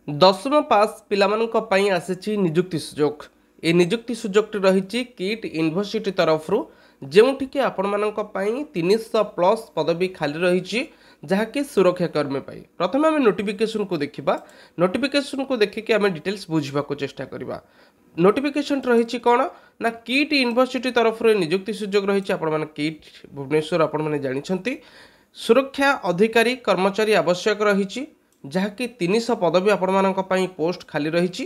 दशम पास पिलामानंक पई आसिछि निजुक्ति सुजोग ए निजुक्ति सुजोगटी रही किट यूनिवर्सिटी तरफ जोठिकी आपण मानक पई 300 प्लस पदवी खाली रही जहाँकि सुरक्षाकर्मी पाई प्रथम आम नोटिफिकेशन को देखा नोटिफिकेशन को देखिए आम डिटेल्स बुझा चेष्टा करवा नोटिफिकेशन रही कौन ना किट यूनिवर्सिटी तरफ निजुक्ति सुजोग रही किट भुवनेश्वर आपण जानते सुरक्षा अधिकारी कर्मचारी आवश्यक रही जहाँकि 300 पदवी आपण पोस्ट खाली रही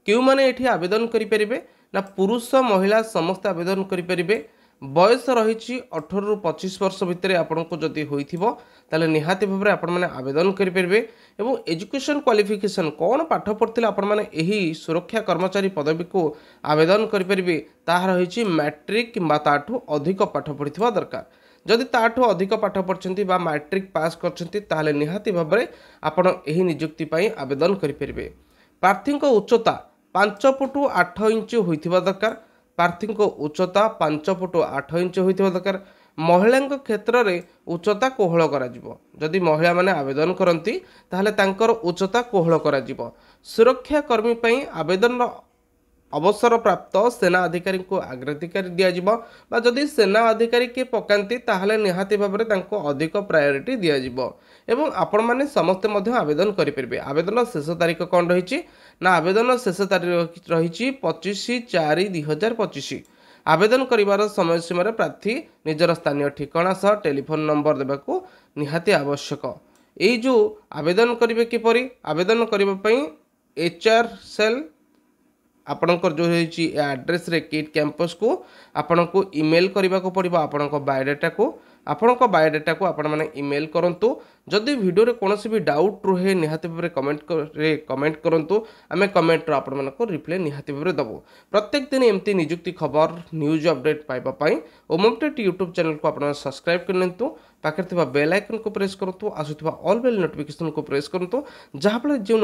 क्यों माने एठी आवेदन करें ना पुरुष महिला समस्त आवेदन करें बयस रही 18 रु 25 वर्ष भितर आपन को जदि होइथिबो ताले निहाती भाबरे आपण माने आवेदन करें एवं एजुकेशन क्वालिफिकेशन कौन पाठ पढ़ते आपण माने एही सुरक्षा कर्मचारी पदवी को आवेदन करें ताहा रही मैट्रिक किंबा ताठू अधिक पाठ पढ़िथिबा दरकार जदि ताठू अधिक पाठ पढ़छंती बा मैट्रिक पास करछंती ताले निहाती भाबरे आपण एही नियुक्ति पई आवेदन करें प्रार्थी उच्चता 5 फुट 8 इंच होइथिबा दरकार प्रार्थी उच्चता 5 फुट 8 इंच होइथिबा दरकार महिला क्षेत्र में उच्चता कोहल करा जदि महिला माने आवेदन करती ताहले तांकर उच्चता कोहल करा सुरक्षा कर्मी पई आवेदन अवसर प्राप्त सेना अधिकारी को अग्राधिकार दिज्व जदि सेना अधिकारी किए पकाती ताहले निहाती भाव में अधिक प्रायोरिटी दिज्व एवं आपण मैंने समस्ते आवेदन करेंगे आवेदन शेष तारीख कौन रही ना आवेदन शेष तारीख रही 25/4/2025 आवेदन करिवार समय सीमार प्रार्थी निजर स्थानीय ठिकाना सह टेलीफोन नंबर देवाक निहाती आवश्यक यही जो आवेदन करेंगे किपरि आवेदन करने HR सेल आपणकर जो रही एड्रेस रे किट कैंपस को आपण को ईमेल करने को पड़ो आपण बायोडाटा को बायोडाटा को आपण मैंने ईमेल करंतु जदि वीडियो रे कौन भी डाउट रुहे निहाती भाव कमेंट करंतु आमे कमेंट आपण मानको रिप्लाई निहाती भाव दबो प्रत्येक दिन एमती निजुक्ति खबर न्यूज अपडेट पाइबा पई ओम अपडेट यूट्यूब चैनल को आपण सब्सक्राइब करनतु पाखे थिबा बेल आइकन को प्रेस करंतु आसुथिबा ऑल बेल नोटिफिकेशन को प्रेस करंतु जहाँ फल जो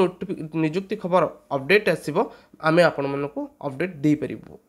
निजुक्ति खबर अपडेट आसीबो आमे आपण मानको अपडेट दे परिबो।